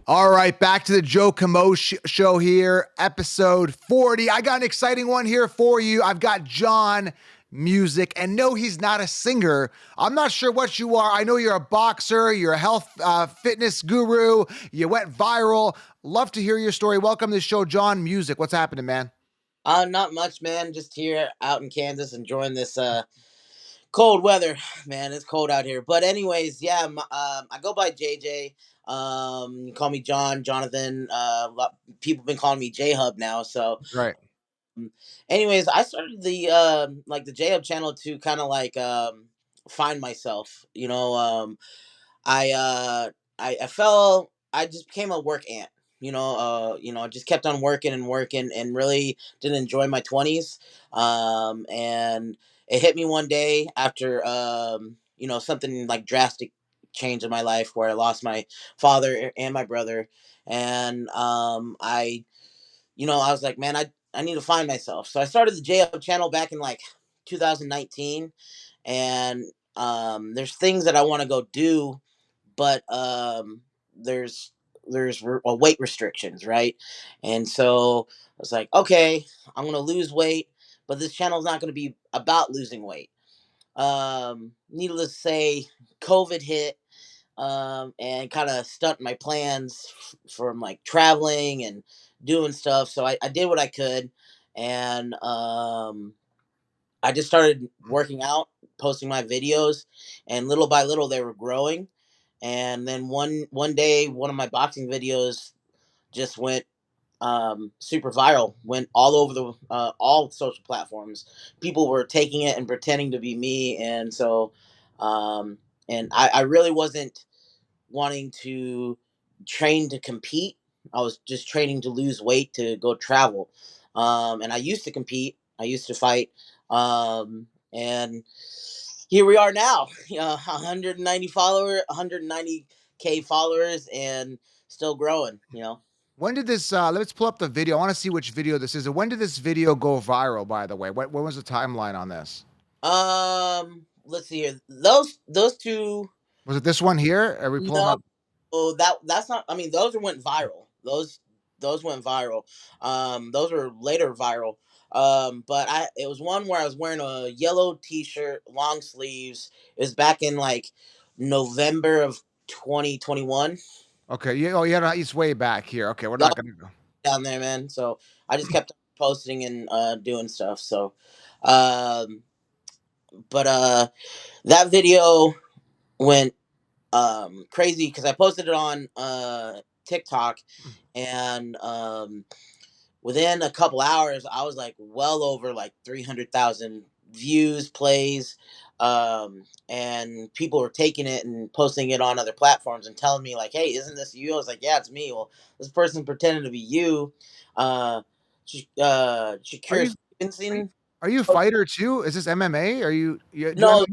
All right, back to the Joe Camo show here, episode 40. I got an exciting one here for you. I've got Jon Musick, and no, he's not a singer. I'm not sure what you are. I know you're a boxer, you're a health fitness guru, you went viral. Love to hear your story. Welcome to the show, Jon Musick. What's happening, man? Not much, man. Just here out in Kansas, enjoying this cold weather. Man, it's cold out here. But anyways, yeah, I go by JJ. You call me John, Jonathan. People been calling me J Hub now. So, Right. um, anyways, I started the like the J Hub channel to kind of like find myself. I I fell. I just became a work ant. I just kept on working and working, and really didn't enjoy my 20s. And it hit me one day after something like drastic change in my life where I lost my father and my brother, and I was like, man, I need to find myself. So I started the JL channel back in like 2019, and there's things that I want to go do, but there's weight restrictions, right? And so I was like, okay, I'm gonna lose weight, but this channel is not gonna be about losing weight. Needless to say, COVID hit, and kind of stunt my plans from like traveling and doing stuff. So I did what I could, and I just started working out, posting my videos, and little by little they were growing. And then one day, one of my boxing videos just went super viral, went all over the all social platforms. People were taking it and pretending to be me, and so I really wasn't wanting to train to compete. I was just training to lose weight to go travel. And I used to compete. I used to fight. And here we are now. 190 follower, 190K followers, and still growing. When did this, let's pull up the video. I want to see which video this is. When did this video go viral, by the way? When was the timeline on this? Let's see here. Those two. Was it this one here? Are we pulling No, up? that's not. I mean, those went viral. Those went viral. Those were later viral. But it was one where I was wearing a yellow T-shirt, long sleeves. It was back in like November of 2021. Okay. Yeah. Oh, yeah. It's way back here. Okay. We're Y'all not going to go. down there, man. So I just kept posting and doing stuff. So, um, but that video went crazy because I posted it on TikTok, and within a couple hours I was like well over like 300,000 views, plays, and people were taking it and posting it on other platforms and telling me like, hey, isn't this you? I was like, yeah, it's me. Well, this person pretending to be you. Are Shakira you, are you, Stevenson. are you a fighter too? Is this MMA? Are you do No. MMA?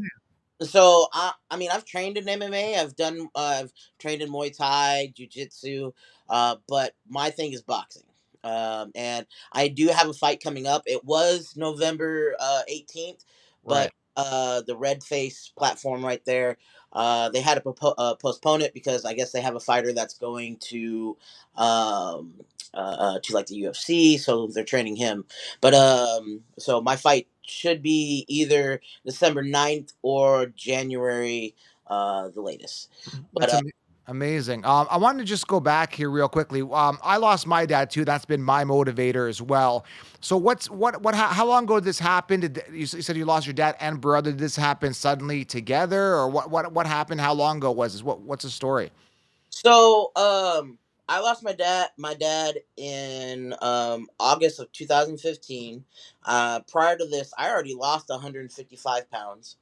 So I mean, I've trained in MMA. I've trained in Muay Thai, Jiu Jitsu, but my thing is boxing. And I do have a fight coming up. It was November 18th, Right. but the Red Face platform right there, they had to postpone it because I guess they have a fighter that's going to like the UFC, so they're training him. But so my fight should be either December 9th or January, the latest. But That's amazing. I wanted to just go back here real quickly. I lost my dad too. That's been my motivator as well. So how long ago did this happen? You said you lost your dad and brother? Did this happen suddenly together, or what happened? How long ago was this? What's the story? so I lost my dad in August of 2015. Prior to this, I already lost 155 pounds.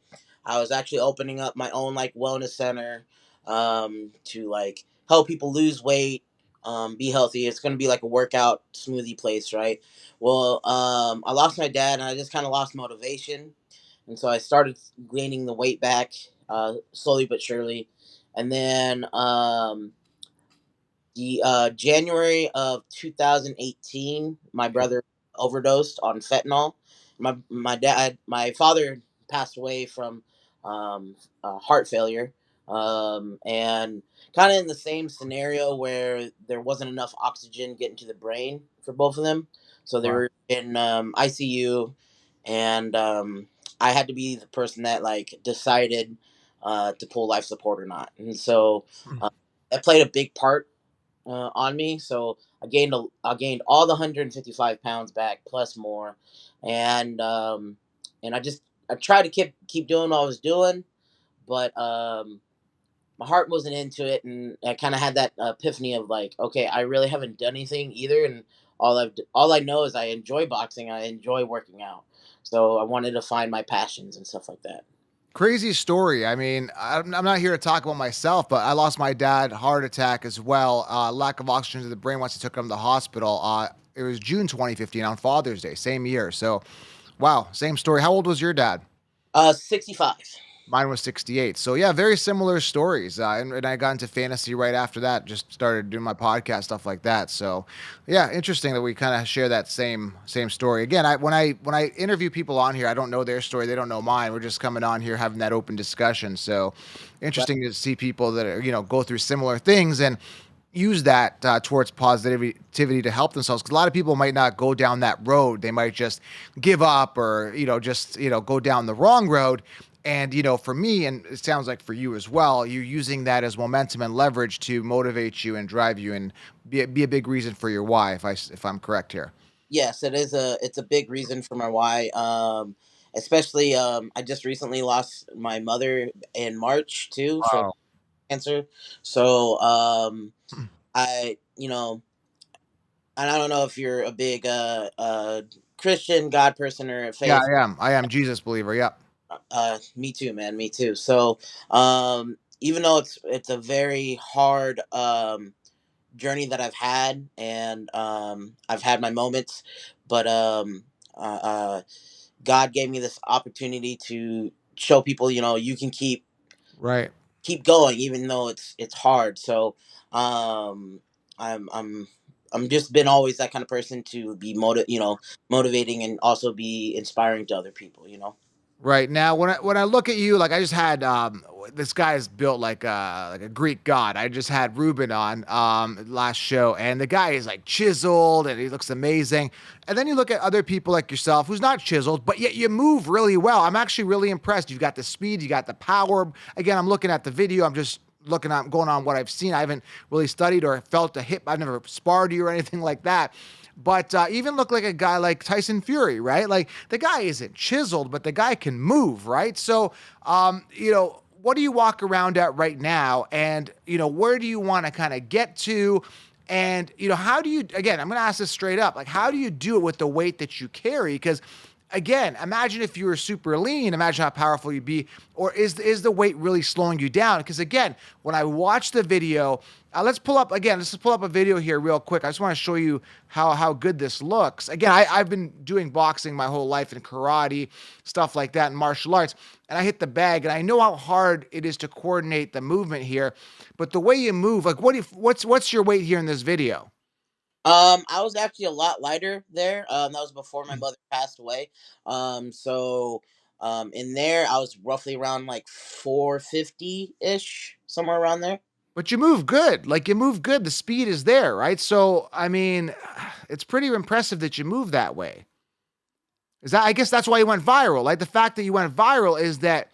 I was actually opening up my own like wellness center, to like help people lose weight, be healthy. It's gonna be like a workout smoothie place, right? Well, I lost my dad, and I just kind of lost motivation, and so I started gaining the weight back, slowly but surely. And then the January of 2018, my brother overdosed on fentanyl. My father passed away from heart failure. And kind of in the same scenario where there wasn't enough oxygen getting to the brain for both of them, so they Wow. were in ICU, and I had to be the person that like decided to pull life support or not, and so uh, that played a big part on me. So I gained all the 155 pounds back plus more, and I tried to keep doing what I was doing, but my heart wasn't into it, and I kind of had that epiphany of like, okay, I really haven't done anything either, and all I know is I enjoy boxing, I enjoy working out, so I wanted to find my passions and stuff like that. Crazy story. I mean, I'm not here to talk about myself, but I lost my dad, heart attack as well. Lack of oxygen to the brain once I took him to the hospital. It was June 2015 on Father's Day, same year. So, wow, same story. How old was your dad? 65. Mine was 68. So yeah, very similar stories. And I got into fantasy right after that. Just started doing my podcast stuff like that. So yeah, interesting that we kind of share that same story. Again, when I interview people on here, I don't know their story. They don't know mine. We're just coming on here having that open discussion. So Right. interesting to see people that are, go through similar things and use that towards positivity to help themselves, because a lot of people might not go down that road. They might just give up, or just go down the wrong road. And for me, and it sounds like for you as well, you're using that as momentum and leverage to motivate you and drive you, and be a big reason for your why, if I'm correct here. Yes, it's a big reason for my why. Especially I just recently lost my mother in March too from Wow. cancer. So I you know and I don't know if you're a big Christian God person or a Yeah, faith. I am Jesus believer. Yep. Me too, man. Me too. So even though it's a very hard journey that I've had, and I've had my moments, but God gave me this opportunity to show people, you can Right. keep going even though it's hard. So um, I'm I'm just been always that kind of person to be motivating and also be inspiring to other people. Right. Now, when I look at you, like I just had this guy is built like a Greek god. I just had Ruben on last show, and the guy is like chiseled and he looks amazing. And then you look at other people like yourself who's not chiseled, but yet you move really well. I'm actually really impressed. You've got the speed, you got the power. Again, I'm looking at the video. I'm just looking at going on what I've seen. I haven't really studied or felt a hip. I've never sparred you or anything like that. But even look like a guy like Tyson Fury, right? Like the guy isn't chiseled, but the guy can move, right? So, what do you walk around at right now? And, where do you want to kind of get to? And, how do you, again, I'm going to ask this straight up, like, how do you do it with the weight that you carry? Because, again, imagine if you were super lean, imagine how powerful you'd be. Or is the weight really slowing you down? Because, again, when I watch the video, let's just pull up a video here real quick. I just want to show you how good this looks. Again, I've been doing boxing my whole life, and karate, stuff like that, and martial arts. And I hit the bag, and I know how hard it is to coordinate the movement here. But the way you move, like what's your weight here in this video? I was actually a lot lighter there. That was before my mother passed away. So in there I was roughly around like 450 ish, somewhere around there. But you move good. Like you move good. The speed is there, right? So I mean, it's pretty impressive that you move that way. I guess that's why you went viral. Like the fact that you went viral is that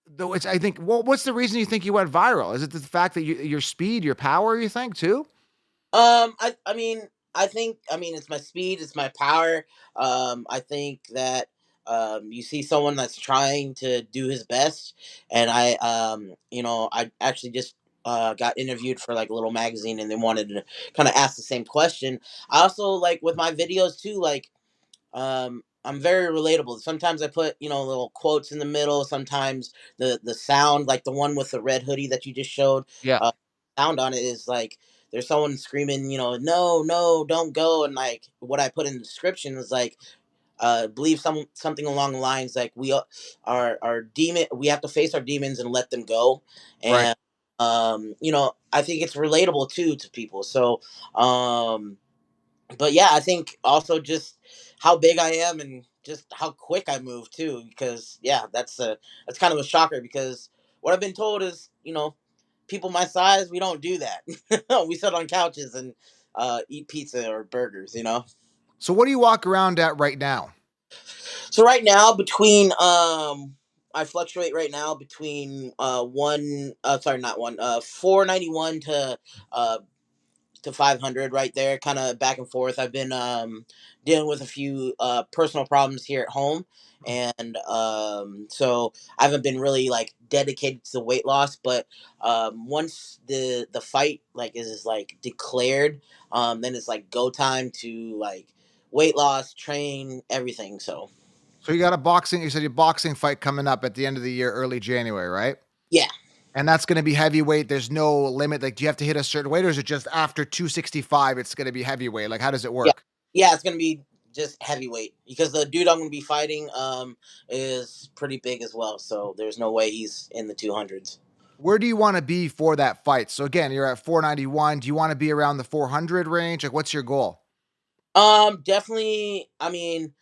though it's I think what's the reason you think you went viral? Is it the fact that your speed, your power, you think too? I mean it's my speed, it's my power. I think that you see someone that's trying to do his best, and I actually just got interviewed for like a little magazine, and they wanted to kind of ask the same question. I also like with my videos too, like I'm very relatable. Sometimes I put little quotes in the middle. Sometimes the sound, like the one with the red hoodie that you just showed, Yeah. uh, sound on it is like there's someone screaming, no, no, don't go, and like what I put in the description is like believe something along the lines like our demon, we have to face our demons and let them go, Right. and I think it's relatable too to people. So but yeah, I think also just how big I am and just how quick I move too. Because yeah, that's kind of a shocker. Because what I've been told is, people my size, we don't do that. We sit on couches and eat pizza or burgers. So what do you walk around at right now? So right now, I fluctuate right now between sorry, not one, 491 uh, to 500 right there, kind of back and forth. I've been dealing with a few personal problems here at home, and so I haven't been really like dedicated to the weight loss. But once the fight like is like declared, then it's like go time to like weight loss, train, everything. So So you said your boxing fight coming up at the end of the year, early January, right? yeah, And that's gonna be heavyweight. There's no limit. Like, do you have to hit a certain weight, or is it just after 265, it's gonna be heavyweight? Like, how does it yeah, work? yeah. It's gonna be just heavyweight because the dude I'm gonna be fighting is pretty big as well. So there's no way he's in the 200s. Where do you wanna be for that fight? So again, you're at 491. Do you wanna be around the 400 range? Like, what's your goal? Definitely. I mean,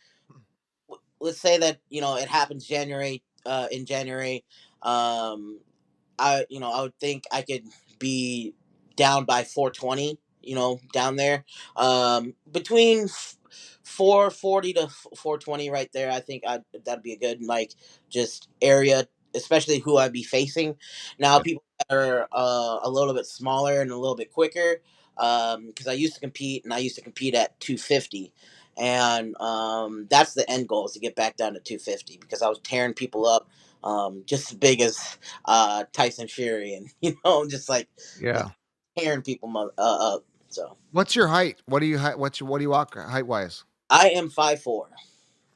let's say that it happens in January. Um, I would think I could be down by 420. Down there, between 440 to 420, right there. I think that'd be a good like just area, especially who I'd be facing. Now, Yeah. people that are a little bit smaller and a little bit quicker, because I used to compete and I used to compete at 250. And that's the end goal, is to get back down to 250 because I was tearing people up, just as big as Tyson Fury, and just like Yeah. tearing people up. So What's your height? What do you walk height-wise? I am 5'4".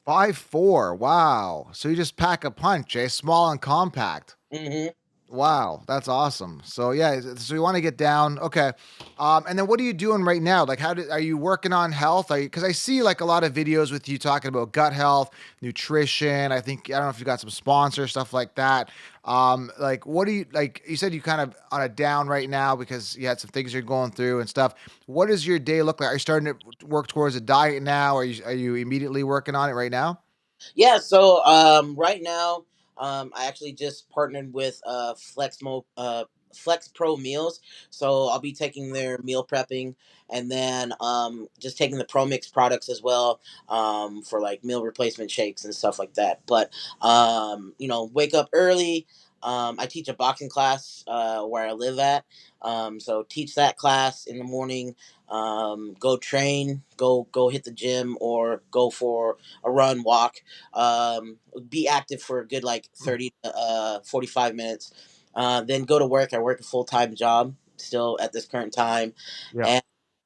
5'4". Wow. So you just pack a punch, eh? Small and compact. Hmm. Wow, that's awesome. So yeah, so you want to get down, okay. And then what are you doing right now? Like, are you working on health? Because I see like a lot of videos with you talking about gut health, nutrition. I don't know if you got some sponsors, stuff like that. Like, what do you like? You said you kind of on a down right now because you had some things you're going through and stuff. What does your day look like? Are you starting to work towards a diet now? Are you immediately working on it right now? Yeah, so right now, I actually just partnered with Flex Pro Meals, so I'll be taking their meal prepping, and then just taking the Pro Mix products as well, for like meal replacement shakes and stuff like that. But wake up early. I teach a boxing class where I live at, so teach that class in the morning. Go train, go hit the gym, or go for a run, walk, be active for a good like 30 to 45 minutes, then go to work. I work a full-time job still at this current time, Yeah.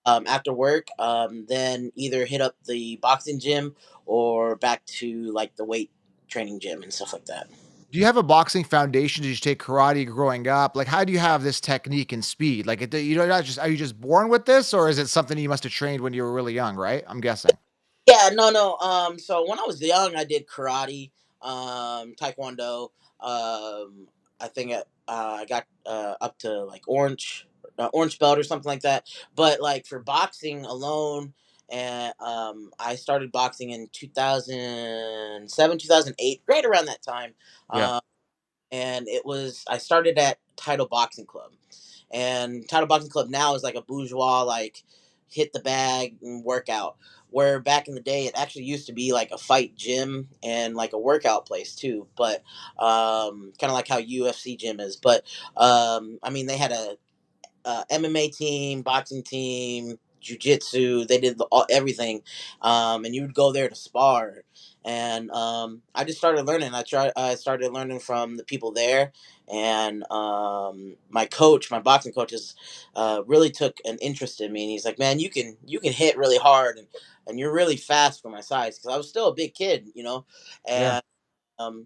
and after work, then either hit up the boxing gym or back to like the weight training gym and stuff like that. Do you have a boxing foundation? Did you take karate growing up? Like, how do you have this technique and speed? Like, you know, not just are you just born with this, or is it something you must have trained when you were really young? Right? I'm guessing. Yeah, no, no. So when I was young, I did karate, taekwondo. I think I got up to like orange belt or something like that. But like for boxing alone, and I started boxing in 2007, 2008, right around that time. Yeah. Um, and I started at Title Boxing Club, and Title Boxing Club now is like a bourgeois, like hit the bag and workout. Where back in the day, it actually used to be like a fight gym and like a workout place too. But kind of like how UFC gym is. But I mean, they had a MMA team, boxing team, jujitsu. They did everything, and you would go there to spar. And I just started learning. I started learning from the people there, and my coach, my boxing coach, really took an interest in me. And he's like, "Man, you can hit really hard, and you're really fast for my size." Because I was still a big kid. Yeah. And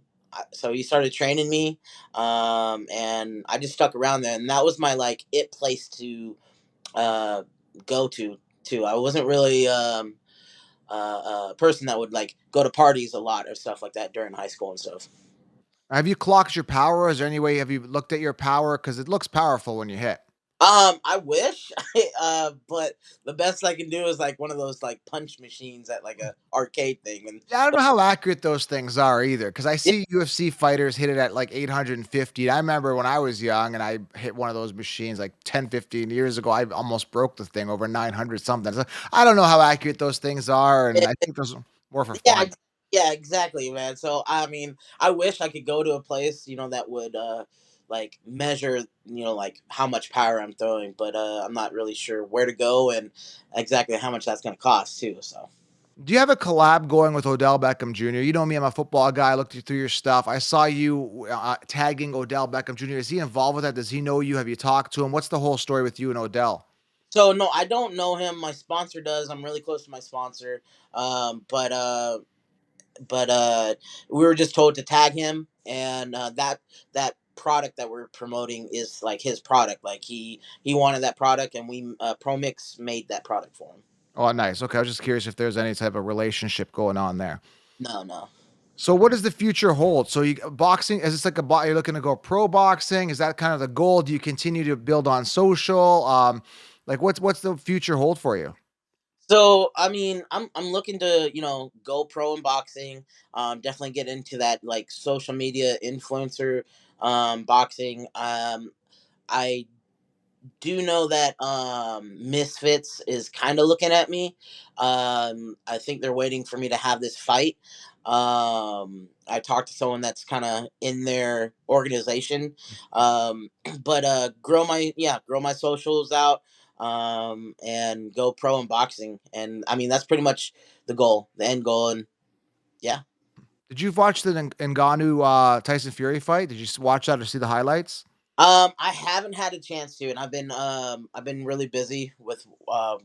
so he started training me, and I just stuck around there, and that was my like it place to uh, go to too. I wasn't really a person that would like go to parties a lot or stuff like that during high school and stuff. Have you clocked your power? Is there any way have you looked at your power? Because it looks powerful when you hit. I wish, but the best I can do is like one of those like punch machines at like a arcade thing, and Yeah, I don't know how accurate those things are either, because I yeah, see UFC fighters hit it at like 850. I remember when I was young and I hit one of those machines like 10, 15 years ago, I almost broke the thing over 900 something. So I don't know how accurate those things are, and I think those are more for yeah, fun. yeah, exactly, man. So I mean, I wish I could go to a place, that would like measure, like how much power I'm throwing, but I'm not really sure where to go and exactly how much that's gonna cost too. So. Do you have a collab going with Odell Beckham Jr.? You know me, I'm a football guy. I looked through your stuff. I saw you tagging Odell Beckham Jr. Is he involved with that? Does he know you? Have you talked to him? What's the whole story with you and Odell? So no, I don't know him. My sponsor does. I'm really close to my sponsor. But we were just told to tag him, and that product that we're promoting is like his product. Like he wanted that product, and we ProMix made that product for him. Oh, nice. Okay, I was just curious if there's any type of relationship going on there. No, no. So what does the future hold? So you boxing is this like you're looking to go pro boxing? Is that kind of the goal? Do you continue to build on social? Like what's the future hold for you? So I mean, I'm looking to go pro in boxing. Definitely get into that like social media influencer boxing. I do know that Misfits is kind of looking at me. I think they're waiting for me to have this fight. I talked to someone that's kind of in their organization, but grow my socials out, and go pro in boxing. And I mean that's pretty much the goal, the end goal, and yeah. Did you watch the Ngannou Tyson Fury fight? Did you watch that or see the highlights? I haven't had a chance to, and I've been really busy with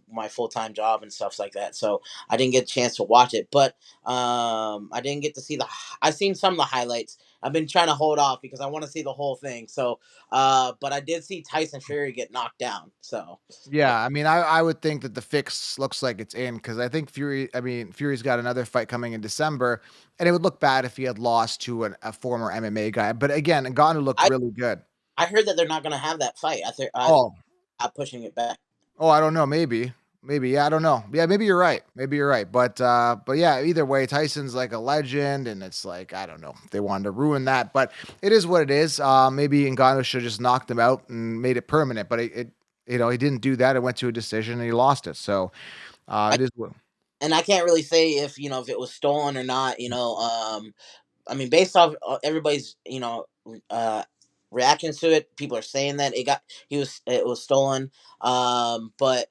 my full time job and stuff like that, so I didn't get a chance to watch it. But I didn't get to see I've seen some of the highlights. I've been trying to hold off because I want to see the whole thing. So, but I did see Tyson Fury get knocked down. So, Yeah, I mean, I would think that the fix looks like it's in because I think Fury's got another fight coming in December, and it would look bad if he had lost to a former MMA guy. But again, Ngannou looked I really good. I heard that they're not going to have that fight. I think Oh, I'm pushing it back. I don't know. Maybe. Yeah, I don't know. Yeah, maybe you're right. Maybe you're right. But yeah, either way, Tyson's like a legend, and it's like I don't know if they wanted to ruin that, but it is what it is. Maybe Ngannou should have just knocked him out and made it permanent, but he didn't do that. It went to a decision, and he lost it. So I, it is what. and I can't really say if it was stolen or not. I mean, based off everybody's uh, reactions to it, people are saying that it was stolen. But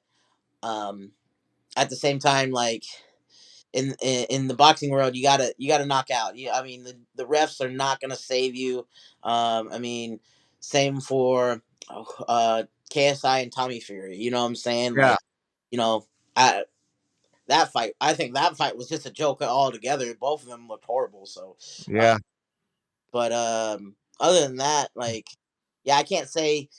um, at the same time, like in the boxing world, you gotta knock out. I mean, the refs are not gonna save you. I mean, same for uh, KSI and Tommy Fury. You know what I'm saying? Yeah, Like, you know, I, that fight. I think that fight was just a joke altogether. Both of them looked horrible. So, uh, yeah, but other than that, like, yeah, I can't say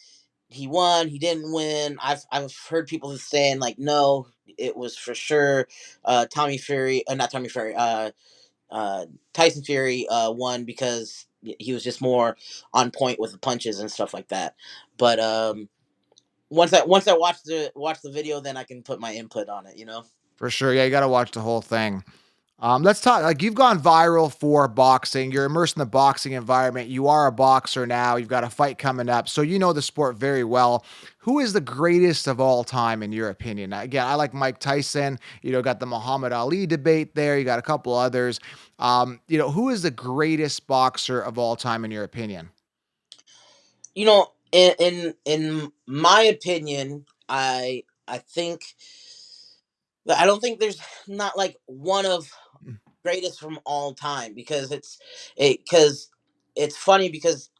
he won, he didn't win. I've heard people saying like, no, it was for sure Tommy Fury, not Tommy Fury, uh, Tyson Fury won because he was just more on point with the punches and stuff like that. But once I watch the video, then I can put my input on it. for sure. Yeah, you got to watch the whole thing. Let's talk. Like you've gone viral for boxing. You're immersed in the boxing environment. You are a boxer now. You've got a fight coming up, so you know the sport very well. Who is the greatest of all time in your opinion? Now, again, I like Mike Tyson. Got the Muhammad Ali debate there. You got a couple others. Who is the greatest boxer of all time in your opinion? In my opinion, I think I don't think there's not like one of Mm, greatest from all time because it's funny because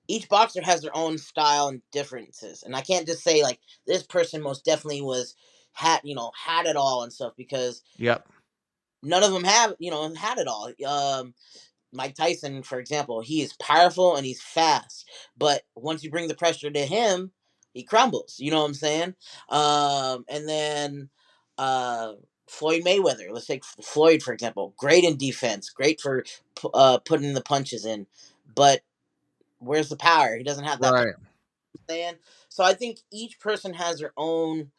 each boxer has their own style and differences, and I can't just say like this person most definitely had it all and stuff because Yep. none of them have had it all. Mike Tyson, for example, he is powerful and he's fast, but once you bring the pressure to him, he crumbles. You know what I'm saying? And then uh, Floyd Mayweather. Let's take Floyd for example. Great in defense, great for putting the punches in, but where's the power? He doesn't have that power. Right. saying? So I think each person has their own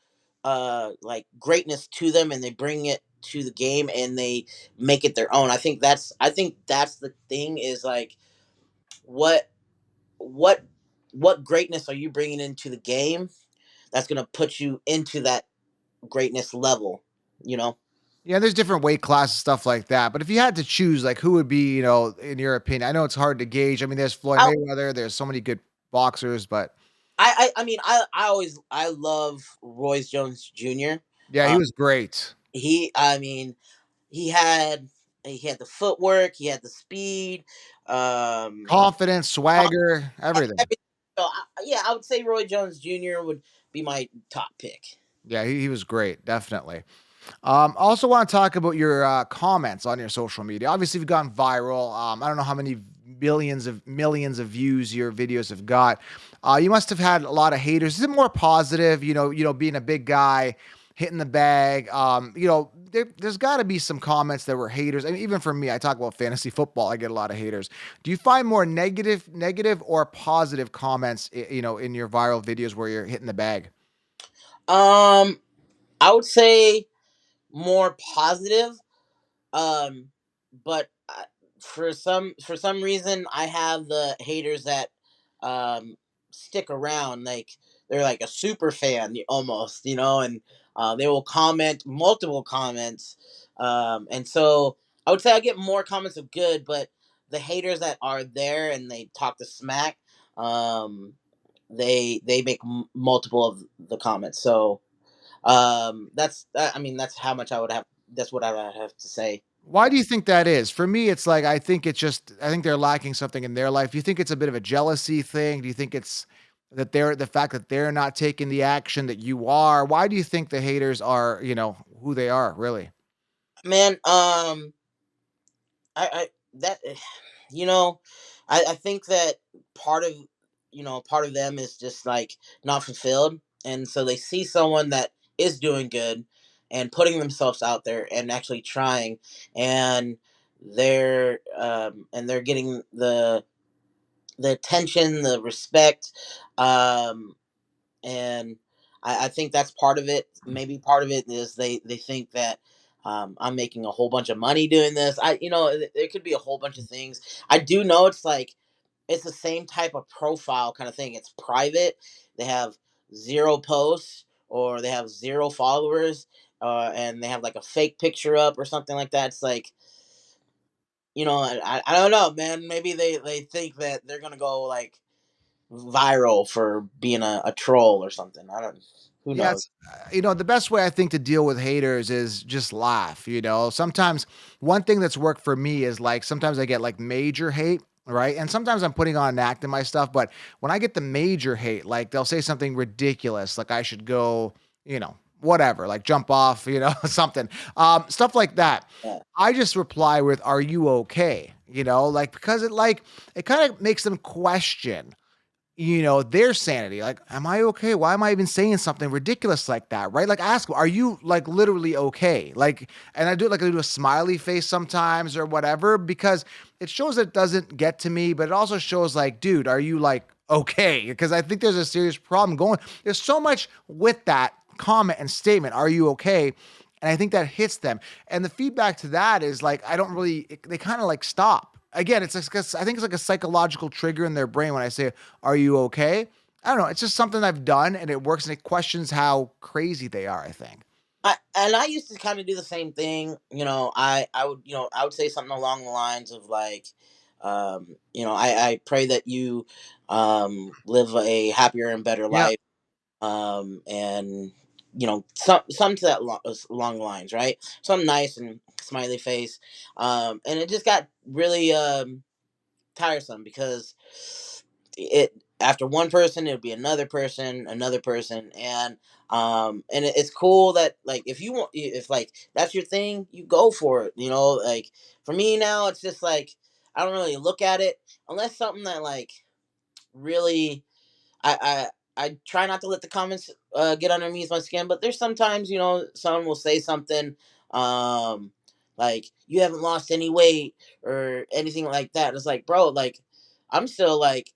like greatness to them, and they bring it to the game and they make it their own. I think that's the thing, is like what what what greatness are you bringing into the game that's going to put you into that greatness level, you know? Yeah, there's different weight classes, stuff like that. But if you had to choose, like, who would be, in your opinion? I know it's hard to gauge. I mean, there's Floyd I Mayweather. There's so many good boxers, but I love Royce Jones Jr. yeah, he Uh, was great. I mean, he had he had the footwork, he had the speed, um, Confidence, uh, swagger, everything. everything. So yeah, I would say Roy Jones Jr. would be my top pick. Yeah, he was great, definitely. Also want to talk about your comments on your social media. Obviously, you've gone viral. I don't know how many millions of views your videos have got. You must have had a lot of haters. Is it more positive? Being a big guy, hitting the bag. There's got to be some comments that were haters. I mean, even for me, I talk about fantasy football. I get a lot of haters. Do you find more negative or positive comments? In your viral videos where you're hitting the bag. Um, I would say more positive. Um, but for some reason, I have the haters that um stick around. Like they're like a super fan, almost, and they will comment multiple comments. And so I would say I get more comments of good, but the haters that are there and they talk the smack, um, they make multiple of the comments. So I mean, that's how much I would have. That's what I would have to say. Why do you think that is? For me, it's like I think they're lacking something in their life. Do you think it's a bit of a jealousy thing? Do you think it's that the fact that they're not taking the action that you are? Why do you think the haters are, who they are, really? Man, I that you know, I think that part of part of them is just like not fulfilled, and so they see someone that is doing good and putting themselves out there and actually trying, and they're getting the attention, the respect, um, and I think that's part of it. Maybe part of it is they think that I'm making a whole bunch of money doing this. There could be a whole bunch of things. I do know it's like it's the same type of profile kind of thing. It's private. They have zero posts or they have zero followers, and they have like a fake picture up or something like that. It's like, I don't know, man. Maybe they think that they're gonna go like viral for being a troll or something. I don't. Who knows? Yes, the best way I think to deal with haters is just laugh. Sometimes one thing that's worked for me is like sometimes I get like major hate, right? And sometimes I'm putting on an act in my stuff, but when I get the major hate, like they'll say something ridiculous, like I should go, whatever, like jump off, something, stuff like that. Yeah. I just reply with, "Are you okay?" Like because it kind of makes them question their sanity. Like, am I okay? Why am I even saying something ridiculous like that? Right? Like, ask, are you like literally okay? Like, and I do a smiley face sometimes or whatever because it shows that it doesn't get to me, but it also shows like, dude, are you like okay? Because I think there's a serious problem going. There's so much with that comment and statement. Are you okay? And I think that hits them. And the feedback to that is like, I don't really, they kind of like stop. Again, it's like, I think it's like a psychological trigger in their brain when I say, "Are you okay?" I don't know. It's just something I've done and it works and it questions how crazy they are, I think. I used to kind of do the same thing. I would say something along the lines of like, I pray that you live a happier and better Yeah. life, and some to that along the lines, right? Some nice and smiley face, and it just got really tiresome because it after one person it would be another person, and it's cool that like if you want, if like that's your thing, you go for it, like for me now it's just like I don't really look at it unless something that like really I try not to let the comments get underneath my skin, but there's sometimes someone will say something, um like you haven't lost any weight or anything like that. It's like, bro, like I'm still like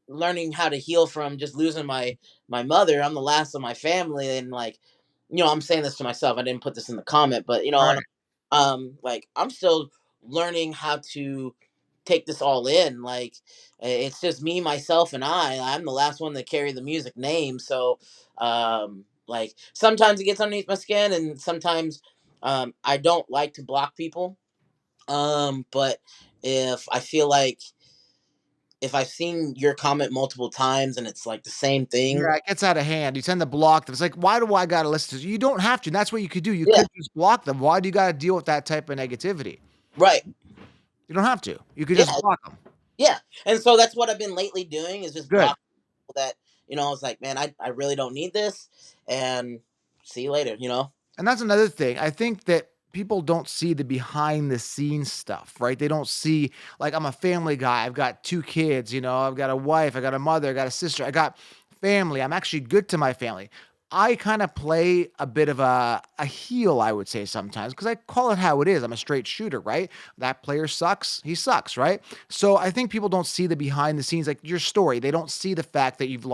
learning how to heal from just losing my mother. I'm the last of my family, and like, I'm saying this to myself. I didn't put this in the comment, but and like I'm still learning how to take this all in. Like, it's just me, myself, and I'm the last one to carry the music name, so like sometimes it gets underneath my skin, and sometimes I don't like to block people. But if I feel like if I've seen your comment multiple times and it's like the same thing. Yeah, it gets out of hand. You tend to block them. It's like, why do I gotta listen to you? You don't have to. That's what you could do. You Yeah, could just block them. Why do you gotta deal with that type of negativity? right. You don't have to. You could Yeah, just block them. yeah. And so that's what I've been lately doing is just Good. block people that, I was like, man, I really don't need this. And see you later. And that's another thing. I think that people don't see the behind the scenes stuff, right? They don't see, like, I'm a family guy. I've got 2 kids, I've got a wife, I got a mother, I got a sister, I got family. I'm actually good to my family. I kind of play a bit of a heel, I would say sometimes, because I call it how it is. I'm a straight shooter, right? That player sucks. He sucks, right? So I think people don't see the behind the scenes, like your story. They don't see the fact that you've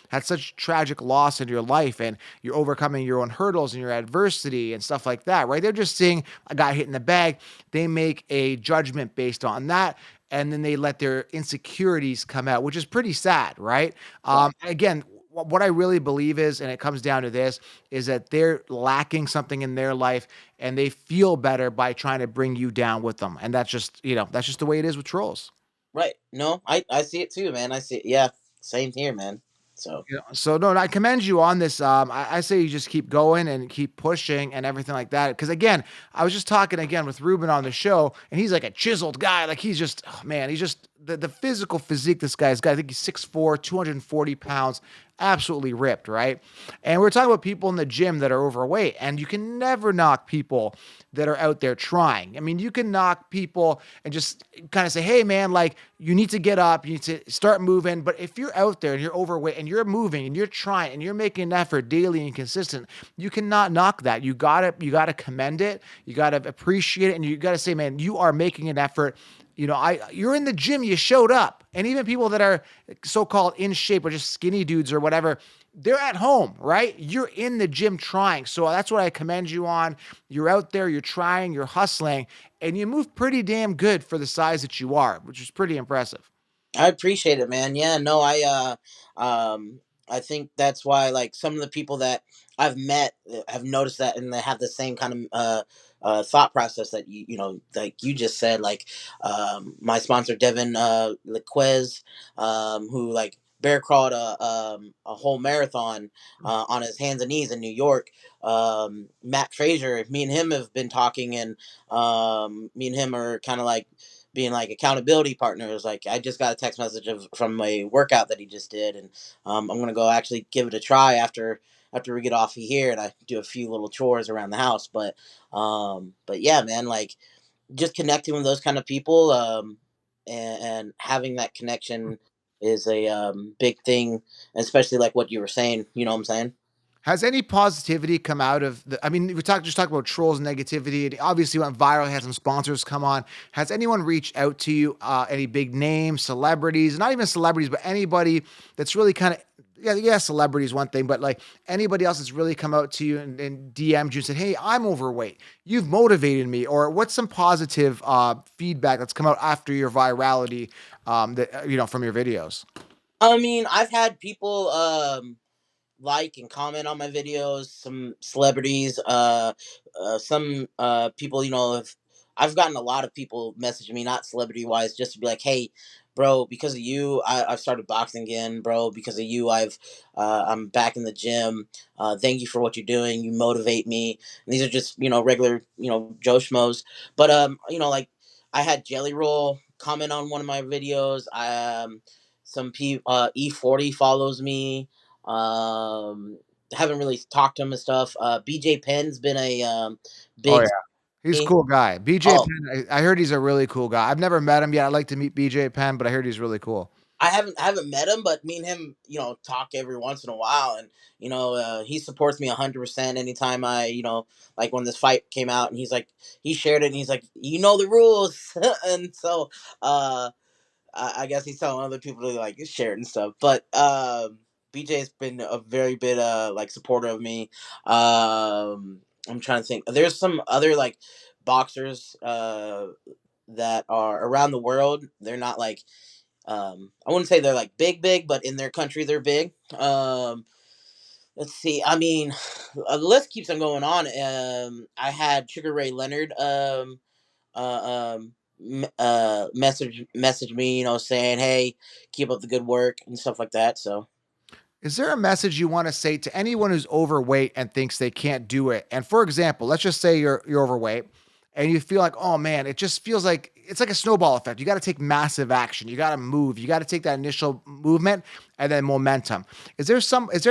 had such tragic loss in your life, and you're overcoming your own hurdles and your adversity and stuff like that, right? They're just seeing a guy hitting the bag. They make a judgment based on that. And then they let their insecurities come out, which is pretty sad, right? Right. Again, what I really believe is, and it comes down to this, is that they're lacking something in their life and they feel better by trying to bring you down with them. And that's just the way it is with trolls. Right. No, I see it too, man. I see it. Yeah. Same here, man. So So no, I commend you on this. I say you just keep going and keep pushing and everything like that. Because again, I was just talking again with Ruben on the show, and he's like a chiseled guy. Like he's just, oh, man, he's just the physical physique this guy's got. I think he's 6'4", 240 pounds, absolutely ripped, right? And we're talking about people in the gym that are overweight, and you can never knock people that are out there trying. I mean, you can knock people and just kind of say, hey, man, like you need to get up, you need to start moving. But if you're out there and you're overweight and you're moving and you're trying and you're making an effort daily and consistent, you cannot knock that. You gotta commend it. You gotta appreciate it. And you gotta say, man, you are making an effort. You're in the gym, you showed up. And even people that are so-called in shape or just skinny dudes or whatever, they're at home, right? You're in the gym trying. So that's what I commend you on. You're out there, you're trying, you're hustling, and you move pretty damn good for the size that you are, which is pretty impressive. I appreciate it, man. Yeah, no, I think that's why like some of the people that I've met have noticed that and they have the same kind of thought process that like you just said. Like my sponsor Devin Lequez, who like bear crawled a whole marathon on his hands and knees in New York. Matt Frazier, me and him have been talking, and me and him are kind of like being like accountability partners. Like I just got a text message from a workout that he just did, and I'm gonna go actually give it a try after we get off of here, and I do a few little chores around the house. But yeah, man, like just connecting with those kind of people, and having that connection is a big thing, especially like what you were saying. You know what I'm saying? Has any positivity come out of I mean, just talk about trolls and negativity. It obviously went viral, had some sponsors come on. Has anyone reached out to you, any big names, celebrities, not even celebrities, but anybody that's really kind of, yeah, celebrity is one thing, but like anybody else that's really come out to you and DM'd you and said, hey, I'm overweight. You've motivated me. Or what's some positive feedback that's come out after your virality from your videos? I mean, I've had people like and comment on my videos. Some celebrities, some people. I've gotten a lot of people messaging me, not celebrity wise, just to be like, "Hey, bro, because of you, I've started boxing again, bro. Because of you, I'm back in the gym. Thank you for what you're doing. You motivate me." And these are just regular Joe schmoes, but like I had Jelly Roll comment on one of my videos. Some people E40 follows me. um, haven't really talked to him and stuff. BJ Penn's been a Oh, big. he's a cool guy. BJ Oh, Penn, I heard he's a really cool guy. I've never met him yet. I'd like to meet BJ Penn, but I heard he's really cool. I haven't met him, but me and him, talk every once in a while, and he supports me 100% anytime like when this fight came out, and he shared it, and he's like, the rules, and so uh I guess he's telling other people to like share it and stuff. But BJ's been a very bit like supporter of me. I'm trying to think. There's some other like boxers that are around the world. They're not like I wouldn't say they're like big, but in their country they're big. Let's see. I mean, the list keeps on going on. I had Sugar Ray Leonard message me, saying, "Hey, keep up the good work" and stuff like that. So Is there a message you want to say to anyone who's overweight and thinks they can't do it? And for example, let's just say you're overweight and you feel like, oh man, it just feels like it's like a snowball effect. You got to take massive action. You got to move. You got to take that initial movement and then momentum. Is there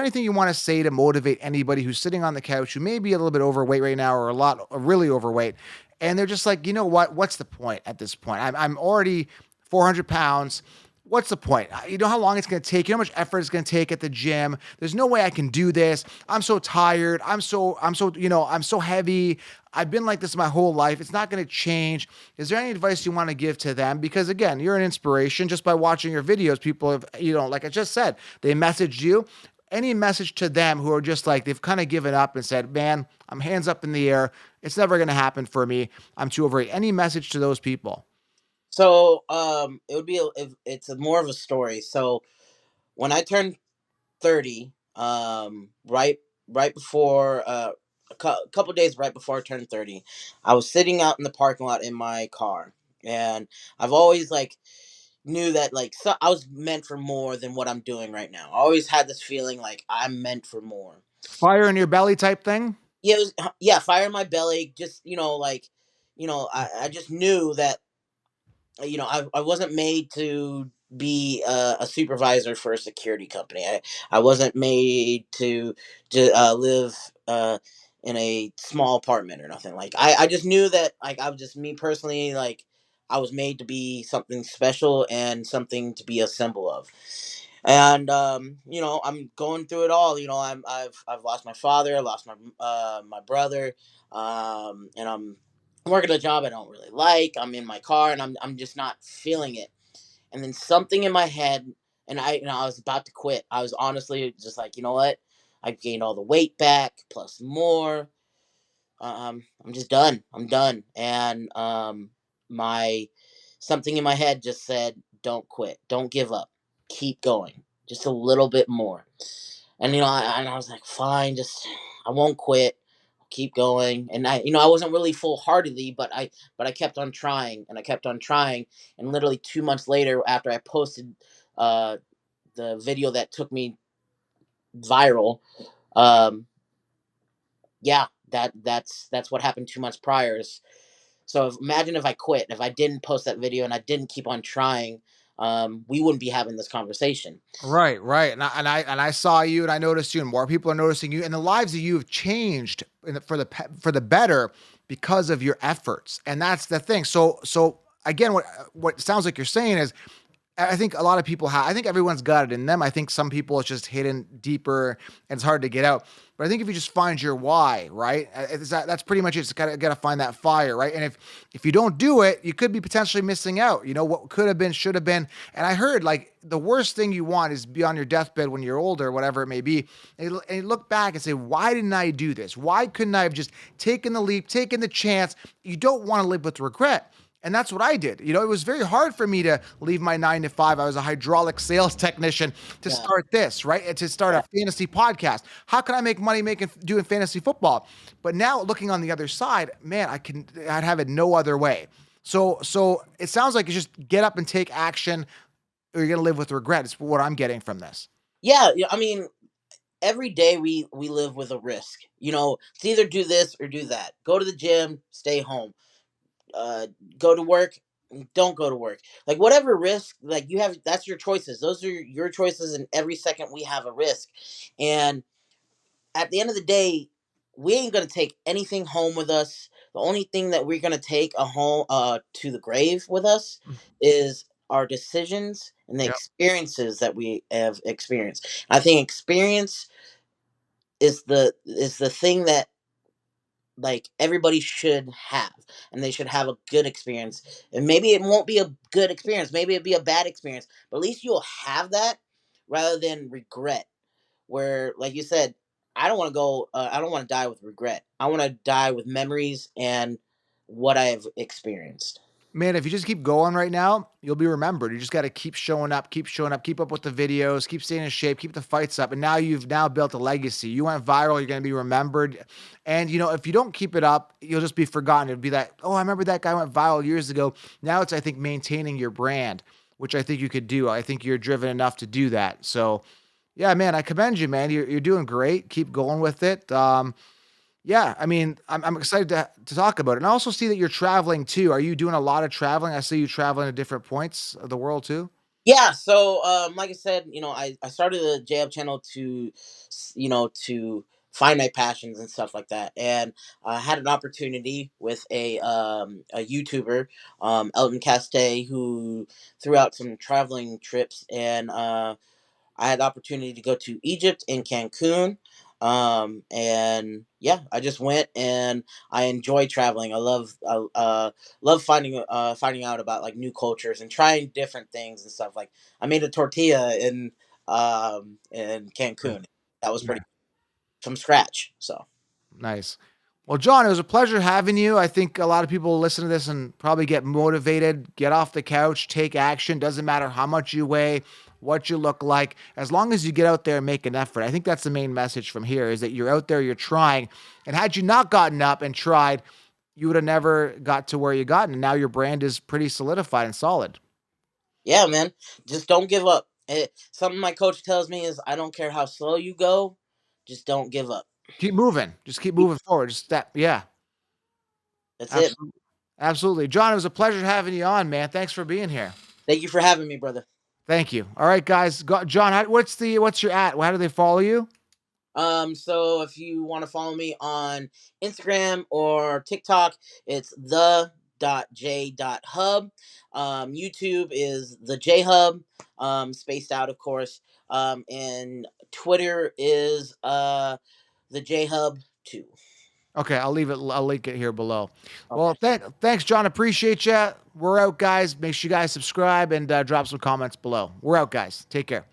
anything you want to say to motivate anybody who's sitting on the couch who may be a little bit overweight right now or a lot really overweight and they're just like, you know what? What's the point at this point? I'm already 400 pounds. What's the point? You know how long it's going to take. You know how much effort it's going to take at the gym. There's no way I can do this. I'm so tired. I'm so heavy. I've been like this my whole life. It's not going to change. Is there any advice you want to give to them? Because again, you're an inspiration just by watching your videos. People have, like I just said, they messaged you. Any message to them who are just like, they've kind of given up and said, man, I'm hands up in the air. It's never going to happen for me. I'm too overweight. Any message to those people? it would be if it's more of a story. So when I turned 30, right before a couple days right before I turned 30, I was sitting out in the parking lot in my car, and I've always like knew that like I was meant for more than what I'm doing right now. I always had this feeling like I'm meant for more. Fire in your belly type thing? Yeah, it was, yeah, fire in my belly. Just like, I just knew that I wasn't made to be a supervisor for a security company. I wasn't made to live in a small apartment or nothing. Like I just knew that like I was just me personally, like I was made to be something special and something to be a symbol of. And I'm going through it all. I've lost my father, I lost my brother, and I'm working a job I don't really like. I'm in my car and I'm just not feeling it. And then something in my head, and I was about to quit. I was honestly just like, you know what? I've gained all the weight back plus more. I'm just done. I'm done. And my something in my head just said, "Don't quit. Don't give up. Keep going. Just a little bit more." And I was like, "Fine, just I won't quit. I'll keep going." And I wasn't really full heartedly, but I kept on trying and I kept on trying. And literally 2 months later, after I posted uh, the video that took me viral, um, yeah, that's what happened 2 months prior. So imagine if I quit, if I didn't post that video and I didn't keep on trying, we wouldn't be having this conversation. Right, right. And I saw you and I noticed you and more people are noticing you and the lives that you have changed for the better because of your efforts. And that's the thing. So again, what sounds like you're saying is I think a lot of people have. I think everyone's got it in them. I think some people it's just hidden deeper and it's hard to get out. But I think if you just find your why, right? That's pretty much it. It's gotta find that fire, right? And if you don't do it, you could be potentially missing out. You know what could have been, should have been. And I heard like the worst thing you want is be on your deathbed when you're older, whatever it may be, and you look back and say, why didn't I do this? Why couldn't I have just taken the leap, taken the chance? You don't want to live with regret. And that's what I did. It was very hard for me to leave my 9 to 5. I was a hydraulic sales technician to Yeah, start this, right? And to start yeah, a fantasy podcast. How can I make money doing fantasy football? But now looking on the other side, man, I'd have it no other way. So it sounds like you just get up and take action or you're going to live with regret. It's what I'm getting from this. yeah. I mean, every day we live with a risk. It's either do this or do that. Go to the gym, stay home. Uh, Go to work, don't go to work. Like whatever risk, like you have, that's your choices. Those are your choices, and every second we have a risk. And at the end of the day, we ain't gonna take anything home with us. The only thing that we're gonna take a home to the grave with us is our decisions and the Yep. experiences that we have experienced. I think experience is the thing that like everybody should have, and they should have a good experience. And maybe it won't be a good experience, maybe it'd be a bad experience, but at least you'll have that rather than regret. Where, like you said, I don't want to die with regret. I want to die with memories and what I've experienced. Man, if you just keep going right now, you'll be remembered. You just got to keep showing up, keep up with the videos, keep staying in shape, keep the fights up. And now you've now built a legacy. You went viral, you're going to be remembered. And, if you don't keep it up, you'll just be forgotten. It'd be that, oh, I remember that guy went viral years ago. Now it's, I think, maintaining your brand, which I think you could do. I think you're driven enough to do that. So, yeah, man, I commend you, man. You're doing great. Keep going with it. Yeah, I mean, I'm excited to talk about it, and I also see that you're traveling too. Are you doing a lot of traveling? I see you traveling to different points of the world too. Yeah, so like I said, I started the JUp channel to to find my passions and stuff like that. And I had an opportunity with a YouTuber, Elton Castay, who threw out some traveling trips. And I had the opportunity to go to Egypt and Cancun. And yeah, I just went, and I enjoy traveling. Love finding out about like new cultures and trying different things and stuff. Like, I made a tortilla in Right. Cancun. That was Yeah. pretty from scratch. So Nice. Well, John, it was a pleasure having you. I think a lot of people will listen to this and probably get motivated, get off the couch, take action. Doesn't matter how much you weigh, what you look like, as long as you get out there and make an effort. I think that's the main message from here is that you're out there, you're trying. And had you not gotten up and tried, you would have never got to where you got. And now your brand is pretty solidified and solid. yeah, man, just don't give up. Something my coach tells me is, I don't care how slow you go, just don't give up. Keep moving. Just keep moving forward. Just step. Yeah, That's it. absolutely. Absolutely. John, it was a pleasure having you on, man. Thanks for being here. Thank you for having me, brother. Thank you. All right, guys. John, what's your at? How do they follow you? So if you want to follow me on Instagram or TikTok, it's the.j.hub. YouTube is the J Hub, spaced out, of course. And Twitter is the J Hub 2. Okay, I'll leave it. I'll link it here below. Okay. Well, thanks, John. Appreciate you. We're out, guys. Make sure you guys subscribe and drop some comments below. We're out, guys. Take care.